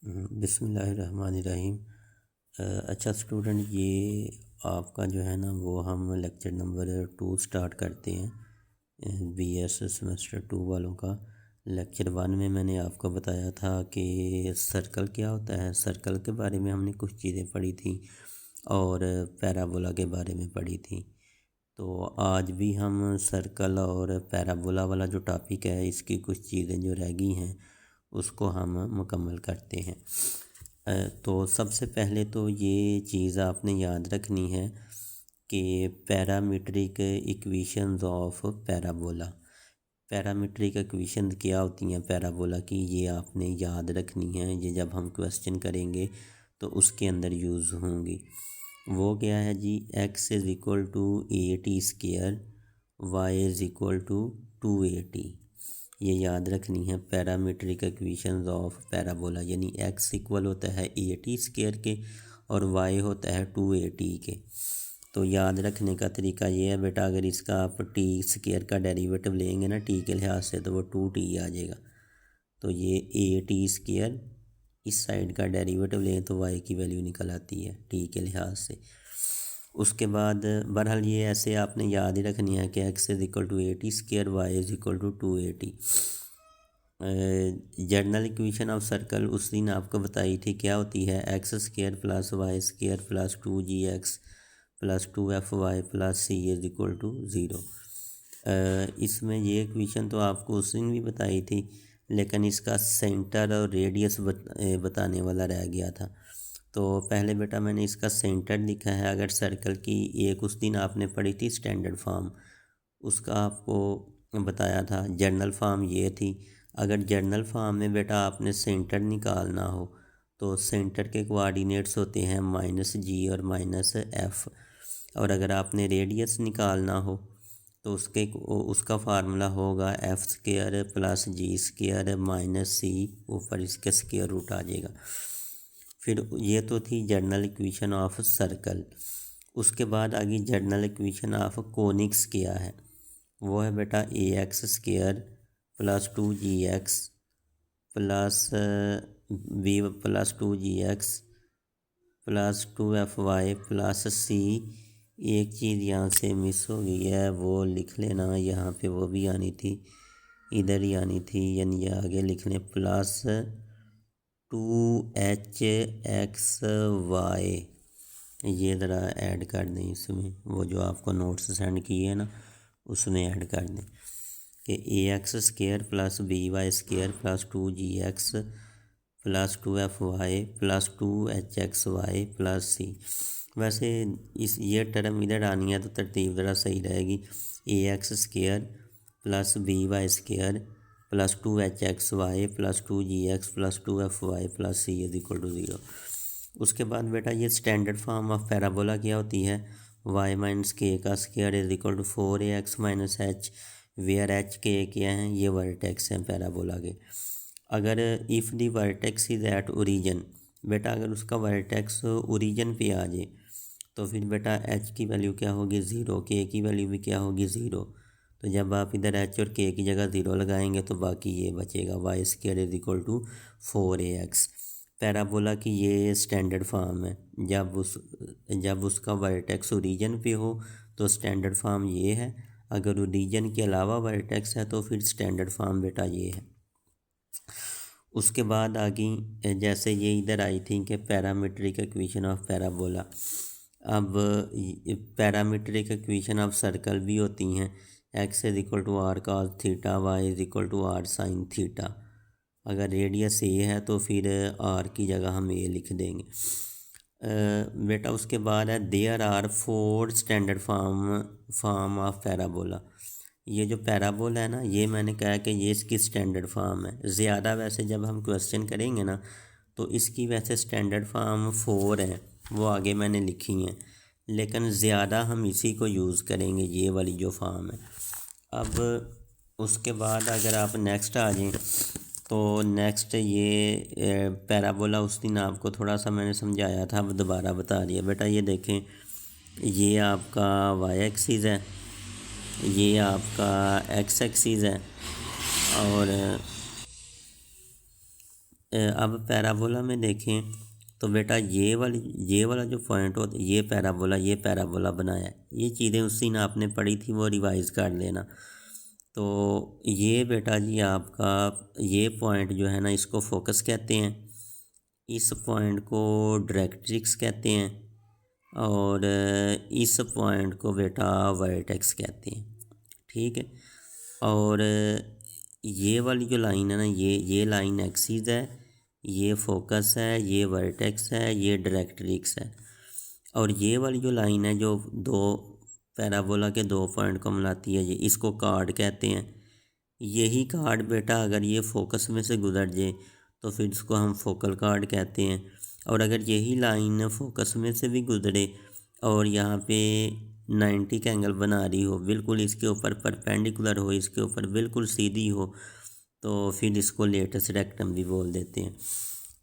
बिस्मिल्लाहिर्रहमानिर्रहीम। अच्छा स्टूडेंट, ये आपका जो है ना वो हम लेक्चर नंबर 2 स्टार्ट करते हैं BS सेमेस्टर 2 वालों का। लेक्चर 1 में मैंने आपको बताया था कि सर्कल क्या होता है। सर्कल के बारे में हमने कुछ चीज़ें पढ़ी थी और पैराबोला के बारे में पढ़ी थी। तो आज भी हम सर्कल और पैराबोला वाला जो टॉपिक है इसकी कुछ चीज़ें जो रह गई हैं उसको हम मुकम्मल करते हैं। तो सबसे पहले तो ये चीज़ आपने याद रखनी है कि parametric equations of parabola. Parametric equation क्या होती हैं पैराबोला की, ये आपने याद रखनी है। ये जब हम क्वेश्चन करेंगे तो उसके अंदर यूज़ होंगी। वो क्या है जी, x is equal to AT² y is equal to 2AT। ये याद रखनी है पैरामीट्रिक इक्वेशंस ऑफ पैराबोला, यानी x इक्वल होता है AT² के और y होता है 2AT के। तो याद रखने का तरीका ये है बेटा, अगर इसका आप t² का डेरिवेटिव लेंगे ना t के लिहाज से तो वो 2t आ जाएगा। तो ये AT² इस साइड का डेरिवेटिव लें तो y की वैल्यू निकल आती है t के लिहाज से। उसके बाद बहरहाल ये ऐसे आपने याद ही रखनी है कि x is equal to AT² y is equal to 2AT। General equation of circle उस दिन आपको बताई थी क्या होती है, x² plus y² plus 2gx plus 2fy plus c is equal to 0। इसमें ये इक्वेशन तो आपको उस दिन भी बताई थी, लेकिन इसका सेंटर और रेडियस बताने वाला रह गया था। तो पहले बेटा मैंने इसका सेंटर लिखा है। अगर सर्कल की एक उस दिन आपने पढ़ी थी स्टैंडर्ड फॉर्म, उसका आपको बताया था। जनरल फॉर्म ये थी। अगर जनरल फॉर्म में बेटा आपने सेंटर निकालना हो तो सेंटर के कोऑर्डिनेट्स होते हैं -g और -f। और अगर आपने रेडियस निकालना हो तो उसका फार्मूला होगा f² plus g² minus c, ऊपर इसके स्क्वायर रूट आ जाएगा। फिर ये तो थी जनरल इक्वेशन ऑफ सर्कल। उसके बाद आगे जनरल इक्वेशन ऑफ कोनिक्स क्या है, वो है बेटा AX² plus 2GX plus B plus 2GX plus 2FY plus C। एक चीज़ यहाँ से मिस हो गई है, वो लिख लेना, यहाँ पे वो भी आनी थी, इधर ही आनी थी, यानी आगे लिख लें प्लस 2HXY। ये ज़रा ऐड कर दें इसमें, वो जो आपको नोट्स सेंड किए हैं ना उसमें ऐड कर दें कि AX² plus BY² plus 2GX plus 2FY plus 2HXY plus C। वैसे ये टर्म इधर आनी है तो तरतीब ज़रा सही रहेगी। AX² plus BY² plus 2HXY plus 2GX plus 2FY plus C is equal to 0। उसके बाद बेटा ये स्टैंडर्ड फॉर्म ऑफ पैराबोला क्या होती है, y माइनस के का square is equal to 4ax minus H, where H K क्या हैं, ये वर्टेक्स हैं पैराबोला के। अगर if the vertex is at origin, बेटा अगर उसका वर्टेक्स ओरिजिन पे आ जाए तो फिर बेटा h की वैल्यू क्या होगी 0, k की वैल्यू भी क्या होगी 0। तो जब आप इधर h और k की जगह 0 लगाएंगे तो बाकी ये बचेगा y² is equal to 4ax। Parabola की ये स्टैंडर्ड फॉर्म है। जब उसका वर्टेक्स ओरिजिन पे हो तो स्टैंडर्ड फॉर्म ये है, अगर ओरिजिन के अलावा वर्टेक्स है तो फिर स्टैंडर्ड फॉर्म बेटा ये है। उसके बाद आगे जैसे ये इधर आई थी कि पैरामीट्रिक इक्वेशन ऑफ पैराबोला। अब पैरामीट्रिक इक्वेशन ऑफ सर्कल भी होती हैं, x is equal to r cos theta, y is equal to r sin theta. अगर रेडियस a है तो फिर r की जगह हम a लिख देंगे। बेटा उसके बाद है there are 4 standard form of parabola. ये जो पैराबोला है ना, ये मैंने कहा कि ये इसकी स्टैंडर्ड फॉर्म है। ज़्यादा वैसे जब हम क्वेश्चन करेंगे ना तो इसकी वैसे स्टैंडर्ड फॉर्म 4 हैं, वो आगे मैंने लिखी हैं, लेकिन ज़्यादा हम इसी को यूज़ करेंगे, ये वाली जो फॉर्म है। अब उसके बाद अगर आप नेक्स्ट आ जाएँ तो नेक्स्ट ये पैराबोला उस दिन आपको थोड़ा सा मैंने समझाया था, अब दोबारा बता दिया। बेटा ये देखें, ये आपका y एक्सिस है, ये आपका x एक्सिस है, और अब पैराबोला में देखें तो बेटा ये वाला जो पॉइंट हो ये पैराबोला बनाया है। ये चीज़ें उसी ने आपने पढ़ी थी वो रिवाइज़ कर लेना। तो ये बेटा जी आपका ये पॉइंट जो है ना इसको फोकस कहते हैं, इस पॉइंट को डायरेक्ट्रिक्स कहते हैं और इस पॉइंट को बेटा वर्टेक्स कहते हैं। ठीक है। और ये वाली जो लाइन है ना ये लाइन एक्सिस है, ये फोकस है, ये वर्टेक्स है, ये डायरेक्ट्रिक्स है। और ये वाली जो लाइन है जो दो पैराबोला के दो पॉइंट को मिलाती है ये इसको कार्ड कहते हैं। यही कार्ड बेटा अगर ये फोकस में से गुजर जाए तो फिर इसको हम फोकल कार्ड कहते हैं। और अगर यही लाइन फोकस में से भी गुजरे और यहाँ पे 90 का एंगल बना रही हो, बिल्कुल इसके ऊपर परपेंडिकुलर हो, इसके ऊपर बिल्कुल सीधी हो, तो फिर इसको लेटस रेक्टम भी बोल देते हैं।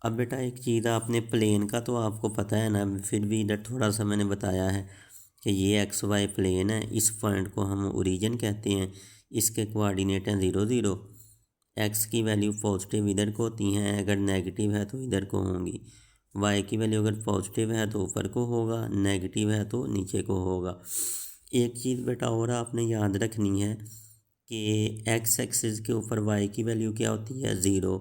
अब बेटा एक चीज़ आपने प्लेन का तो आपको पता है ना, फिर भी इधर थोड़ा सा मैंने बताया है कि ये एक्स वाई प्लेन है। इस पॉइंट को हम ओरिजिन कहते हैं। इसके कोऑर्डिनेट हैं 0 0। एक्स की वैल्यू पॉजिटिव इधर को होती हैं, अगर नेगेटिव है तो इधर को होंगी। वाई की वैल्यू अगर पॉजिटिव है तो ऊपर को होगा, नेगेटिव है तो नीचे को होगा। एक चीज़ बेटा और आपने याद रखनी है कि एक्स एक्सिस के ऊपर वाई की वैल्यू क्या होती है 0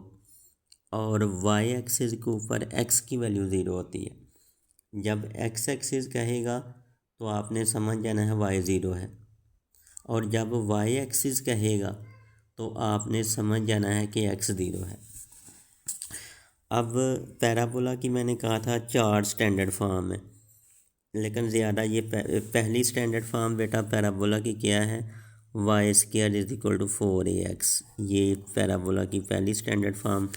और वाई एक्सिस के ऊपर एक्स की वैल्यू 0 होती है। जब एक्स एक्सिस कहेगा तो आपने समझ जाना है वाई 0 है, और जब वाई एक्सिस कहेगा तो आपने समझ जाना है कि एक्स 0 है। अब पैराबोला की मैंने कहा था 4 स्टैंडर्ड फॉर्म है, लेकिन ज़्यादा ये पहली स्टैंडर्ड फॉर्म बेटा पैराबोला की क्या है, Y square is equal to 4ax। ये पैराबोला की पहली स्टैंडर्ड फॉर्म।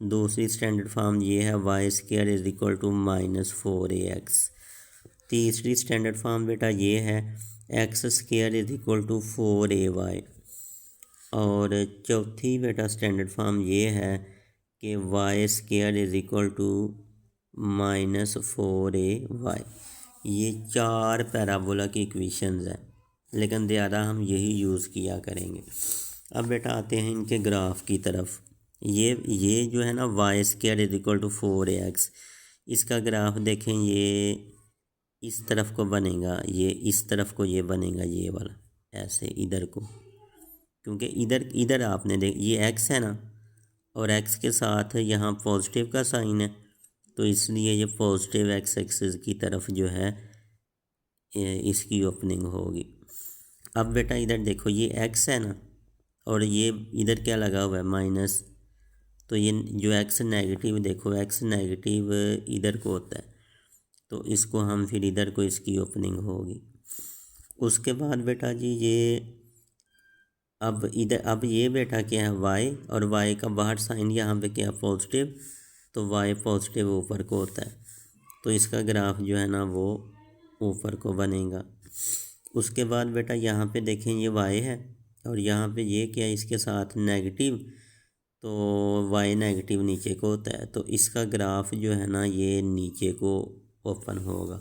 दूसरी स्टैंडर्ड फॉर्म ये है Y square is equal to -4ax। तीसरी स्टैंडर्ड फॉर्म बेटा ये है X square is equal to 4ay। और चौथी बेटा स्टैंडर्ड फॉर्म ये है कि Y square is equal to -4ay। ये 4 पैराबोला की इक्वेशंस हैं, लेकिन ज़्यादा हम यही यूज़ किया करेंगे। अब बेटा आते हैं इनके ग्राफ की तरफ। ये जो है ना Y square is equal to 4ax, इसका ग्राफ देखें, ये इस तरफ को बनेगा, ये इस तरफ को ये बनेगा, ये वाला ऐसे इधर को, क्योंकि इधर इधर आपने देख ये एक्स है ना, और एक्स के साथ यहाँ पॉजिटिव का साइन है, तो इसलिए ये पॉजिटिव एक्स एक्सिस की तरफ जो है इसकी ओपनिंग होगी। अब बेटा इधर देखो ये एक्स है ना, और ये इधर क्या लगा हुआ है माइनस, तो ये जो एक्स नेगेटिव देखो एक्स नेगेटिव इधर को होता है, तो इसको हम फिर इधर को इसकी ओपनिंग होगी। उसके बाद बेटा जी ये अब ये बेटा क्या है वाई, और वाई का बाहर साइन यहाँ पे क्या पॉजिटिव, तो वाई पॉजिटिव ऊपर को होता है, तो इसका ग्राफ जो है ना वो ऊपर को बनेगा। उसके बाद बेटा यहाँ पे देखें ये वाई है, और यहाँ पे ये क्या है इसके साथ नेगेटिव, तो वाई नेगेटिव नीचे को होता है, तो इसका ग्राफ जो है ना ये नीचे को ओपन होगा।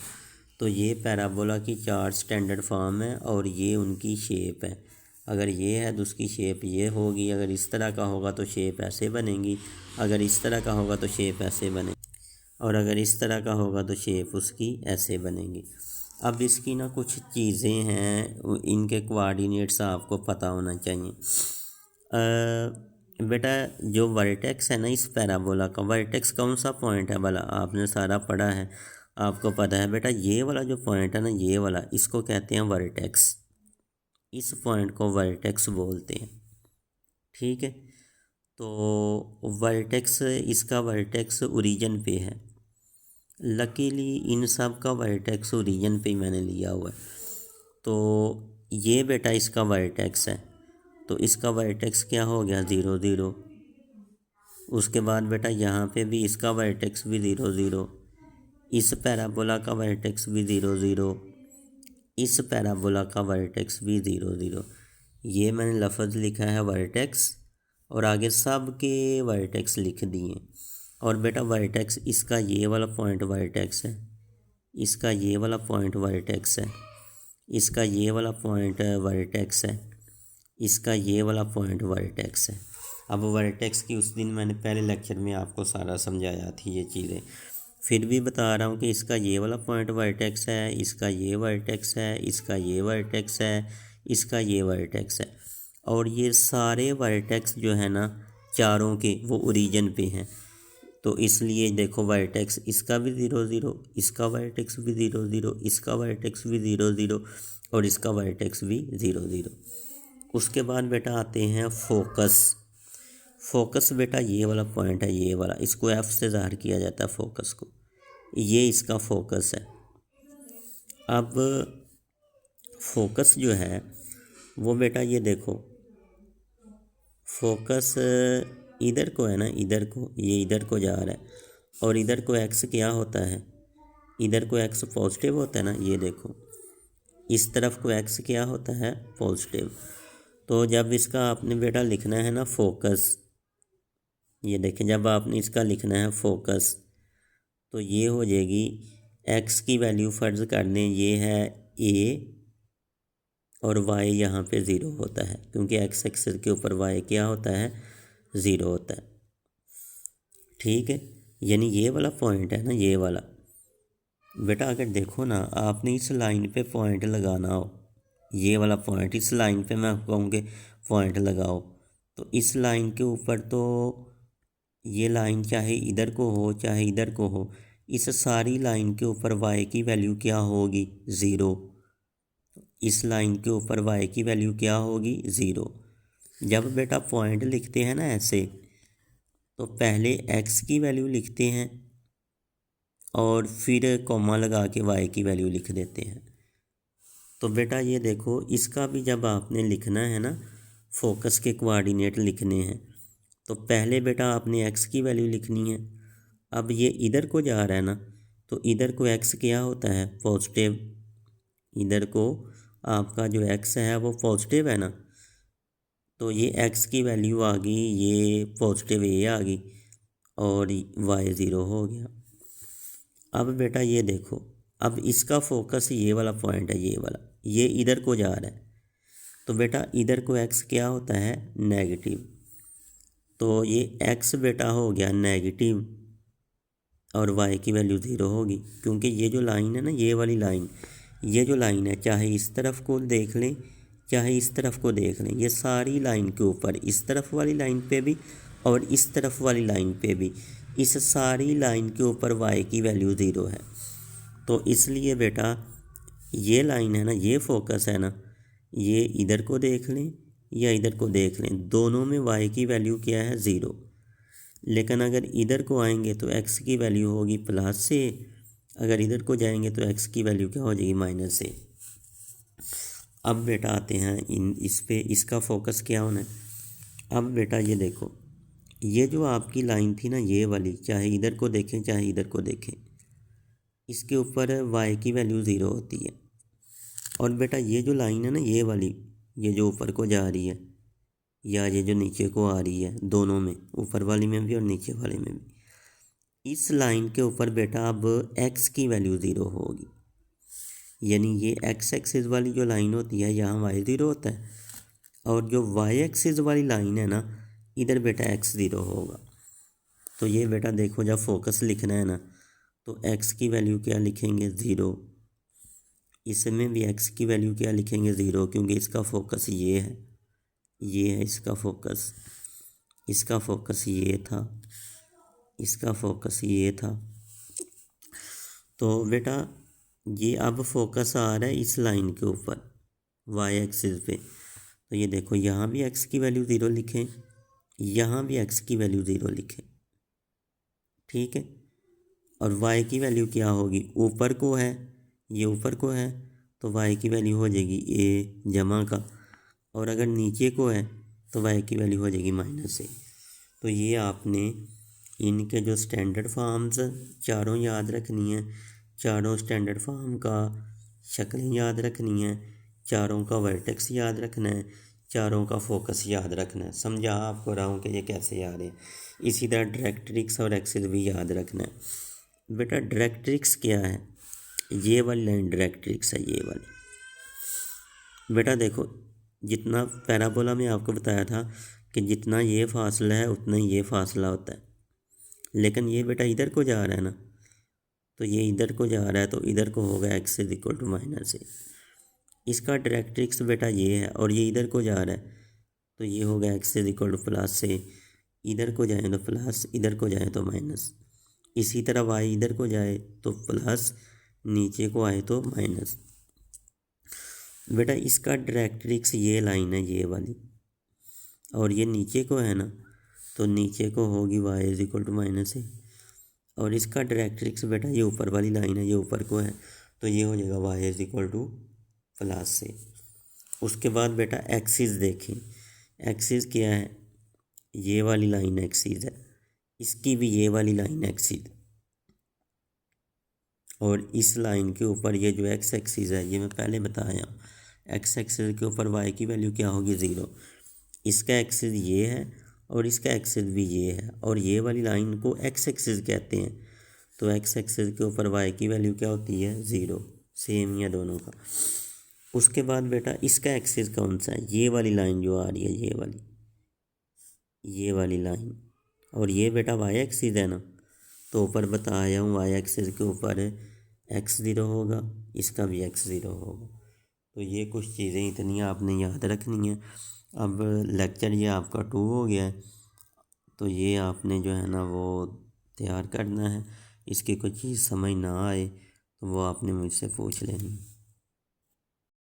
तो ये पैराबोला की 4 स्टैंडर्ड फॉर्म है, और ये उनकी शेप है। अगर ये है तो उसकी शेप ये होगी, अगर इस तरह का होगा तो शेप ऐसे बनेगी, अगर इस तरह का होगा तो शेप ऐसे बनेगी, और अगर इस तरह का होगा तो शेप उसकी ऐसे बनेगी। अब इसकी ना कुछ चीज़ें हैं, इनके कोऑर्डिनेट्स आपको पता होना चाहिए। बेटा जो वर्टेक्स है ना इस पैराबोला का, वर्टेक्स कौन सा पॉइंट है भला, आपने सारा पढ़ा है, आपको पता है बेटा ये वाला जो पॉइंट है ना ये वाला, इसको कहते हैं वर्टेक्स। इस पॉइंट को वर्टेक्स बोलते हैं। ठीक है। तो वर्टेक्स, इसका वर्टेक्स ओरिजिन पे है। लकीली इन सब का वर्टेक्स ओरिजिन पे मैंने लिया हुआ है। तो ये बेटा इसका वर्टेक्स है, तो इसका वर्टेक्स क्या हो गया 0 0। उसके बाद बेटा यहाँ पे भी इसका वर्टेक्स भी 0 0, इस पैराबोला का वर्टेक्स भी 0 0, इस पैराबोला का वर्टेक्स भी 0 0। ये मैंने लफ्ज़ लिखा है वर्टेक्स, और आगे सब के वर्टेक्स लिख दिए। और बेटा वर्टेक्स इसका ये वाला पॉइंट वर्टेक्स है, इसका ये वाला पॉइंट वर्टेक्स है, इसका ये वाला पॉइंट वर्टेक्स है, इसका ये वाला पॉइंट वर्टेक्स है। अब वर्टेक्स की उस दिन मैंने पहले लेक्चर में आपको सारा समझाया थी ये चीज़ें, फिर भी बता रहा हूँ कि इसका ये वाला पॉइंट वर्टेक्स है, इसका ये वर्टेक्स है, इसका ये वर्टेक्स है, इसका ये वर्टेक्स है, और ये सारे वर्टेक्स जो है ना चारों के वो ओरिजिन पे हैं। तो इसलिए देखो वर्टेक्स इसका भी 0 0, इसका वर्टेक्स भी 0 0, इसका वर्टेक्स भी 0 0, और इसका वर्टेक्स भी 0 0। उसके बाद बेटा आते हैं फोकस। फोकस बेटा ये वाला पॉइंट है, ये वाला, इसको एफ से ज़ाहिर किया जाता है फोकस को, ये इसका फोकस है। अब फोकस जो है वो बेटा ये देखो, फोकस इधर को है ना, इधर को, ये इधर को जा रहा है, और इधर को एक्स क्या होता है, इधर को एक्स पॉजिटिव होता है ना, ये देखो इस तरफ को एक्स क्या होता है, पॉजिटिव। तो जब इसका आपने बेटा लिखना है ना फोकस, ये देखें जब आपने इसका लिखना है फोकस, तो ये हो जाएगी एक्स की वैल्यू फ़र्ज़ कर दें ये है ए, और वाई यहाँ पे 0 होता है, क्योंकि एक्स एक्सिस के ऊपर वाई क्या होता है, 0 होता है। ठीक है, यानी ये वाला पॉइंट है ना, ये वाला बेटा अगर देखो ना, आपने इस लाइन पे पॉइंट लगाना हो, ये वाला पॉइंट इस लाइन पे मैं कहूँगी पॉइंट लगाओ, तो इस लाइन के ऊपर तो ये लाइन चाहे इधर को हो चाहे इधर को हो, इस सारी लाइन के ऊपर वाई की वैल्यू क्या होगी, 0। इस लाइन के ऊपर वाई की वैल्यू क्या होगी, 0। जब बेटा पॉइंट लिखते हैं ना ऐसे, तो पहले एक्स की वैल्यू लिखते हैं और फिर कॉमा लगा के वाई की वैल्यू लिख देते हैं। तो बेटा ये देखो, इसका भी जब आपने लिखना है ना, फोकस के कोऑर्डिनेट लिखने हैं, तो पहले बेटा आपने एक्स की वैल्यू लिखनी है। अब ये इधर को जा रहा है ना, तो इधर को एक्स क्या होता है, पॉजिटिव। इधर को आपका जो एक्स है वो पॉजिटिव है ना, तो ये एक्स की वैल्यू आ गई, ये पॉजिटिव ए आ गई, और वाई 0 हो गया। अब बेटा ये देखो, अब इसका फोकस ये वाला पॉइंट है, ये वाला, ये इधर को जा रहा है, तो बेटा इधर को एक्स क्या होता है, नेगेटिव। तो ये एक्स बेटा हो गया नेगेटिव, और वाई की वैल्यू 0 होगी, क्योंकि ये जो लाइन है ना, ये वाली लाइन, ये जो लाइन है, चाहे इस तरफ को देख लें चाहे इस तरफ को देख लें, ये सारी लाइन के ऊपर, इस तरफ वाली लाइन पे भी और इस तरफ वाली लाइन पे भी, इस सारी लाइन के ऊपर वाई की वैल्यू 0 है। तो इसलिए बेटा ये लाइन है ना, ये फोकस है ना, ये इधर को देख लें या इधर को देख लें, दोनों में वाई की वैल्यू क्या है, 0। लेकिन अगर इधर को आएंगे तो एक्स की वैल्यू होगी प्लस से, अगर इधर को जाएंगे तो एक्स की वैल्यू क्या हो जाएगी, माइनस से। अब बेटा आते हैं इस पे, इसका फोकस क्या होना है। अब बेटा ये देखो, ये जो आपकी लाइन थी ना, ये वाली, चाहे इधर को देखें चाहे इधर को देखें, इसके ऊपर वाई की वैल्यू 0 होती है। और बेटा ये जो लाइन है ना, ये वाली, ये जो ऊपर को जा रही है या ये जो नीचे को आ रही है, दोनों में, ऊपर वाली में भी और नीचे वाले में भी, इस लाइन के ऊपर बेटा अब एक्स की वैल्यू 0 होगी। यानी ये एक्स एक्सिस वाली जो लाइन होती है, यहाँ वाई 0 होता है, और जो वाई एक्सिस वाली लाइन है ना, इधर बेटा एक्स 0 होगा। तो ये बेटा देखो, जब फोकस लिखना है ना, तो एक्स की वैल्यू क्या लिखेंगे, 0। इसमें भी एक्स की वैल्यू क्या लिखेंगे, 0, क्योंकि इसका फोकस ये है, ये है इसका फोकस, इसका फोकस ये था, इसका फोकस ये था। तो बेटा ये अब फोकस आ रहा है इस लाइन के ऊपर, वाई एक्सिस पे। तो ये देखो, यहाँ भी एक्स की वैल्यू 0 लिखें, यहाँ भी एक्स की वैल्यू 0 लिखें, ठीक है। और वाई की वैल्यू क्या होगी, ऊपर को है, ये ऊपर को है, तो वाई की वैल्यू हो जाएगी ए जमा का, और अगर नीचे को है तो वाई की वैल्यू हो जाएगी माइनस ए। तो ये आपने इनके जो स्टैंडर्ड फॉर्म्स चारों याद रखनी है, चारों स्टैंडर्ड फॉर्म का शक्लें याद रखनी है, चारों का वर्टेक्स याद रखना है, चारों का फोकस याद रखना है। समझा आपको रहा हूँ कि ये कैसे याद है। इसी तरह डायरेक्ट्रिक्स और एक्सिस भी याद रखना है। बेटा डायरेक्ट्रिक्स क्या है, ये वाली लाइन डायरेक्ट्रिक्स है, ये वाली। बेटा देखो, जितना पैराबोला में आपको बताया था कि जितना ये फासला है उतना ही ये फासला होता है, लेकिन ये बेटा इधर को जा रहा है ना, तो ये इधर को जा रहा है, तो इधर को होगा x is equal to minus a. इसका डायरेक्ट्रिक्स बेटा ये है और ये इधर को जा रहा है, तो ये होगा x is equal to plus a. इधर को जाए तो प्लस, इधर को जाए तो माइनस। इसी तरह y इधर को जाए तो प्लस, नीचे को आए तो माइनस। बेटा इसका डायरेक्ट्रिक्स ये लाइन है ये वाली, और ये नीचे को है ना, तो नीचे को होगी y is equal to minus a. और इसका डायरेक्ट्रिक्स बेटा ये ऊपर वाली लाइन है, ये ऊपर को है, तो ये हो जाएगा y is equal to plus a. उसके बाद बेटा एक्सिस देखें, एक्सिस क्या है, ये वाली लाइन एक्सिस है, इसकी भी ये वाली लाइन एक्सिस, और इस लाइन के ऊपर ये जो एक्स एक्सिस है, ये मैं पहले बताया हूँ, एक्स एक्सिस के ऊपर वाई की वैल्यू क्या होगी 0। इसका एक्सिस ये है और इसका एक्सिस भी ये है, और ये वाली लाइन को एक्स एक्सिस कहते हैं, तो एक्स एक्सिस के ऊपर वाई की वैल्यू क्या होती है 0। सेम ही है दोनों का। उसके बाद बेटा इसका एक्सिस कौन सा है, ये वाली लाइन जो आ रही है, ये वाली लाइन, और ये बेटा वाई एक्सिस है ना, तो ऊपर बताया हूँ वाई एक्सिस के ऊपर x0 होगा, इसका भी x0 होगा। तो ये कुछ चीज़ें इतनी आपने याद रखनी है। अब लेक्चर ये आपका 2 हो गया है, तो ये आपने जो है ना वो तैयार करना है। इसकी कोई चीज़ समझ ना आए तो वो आपने मुझसे पूछ लेनी है।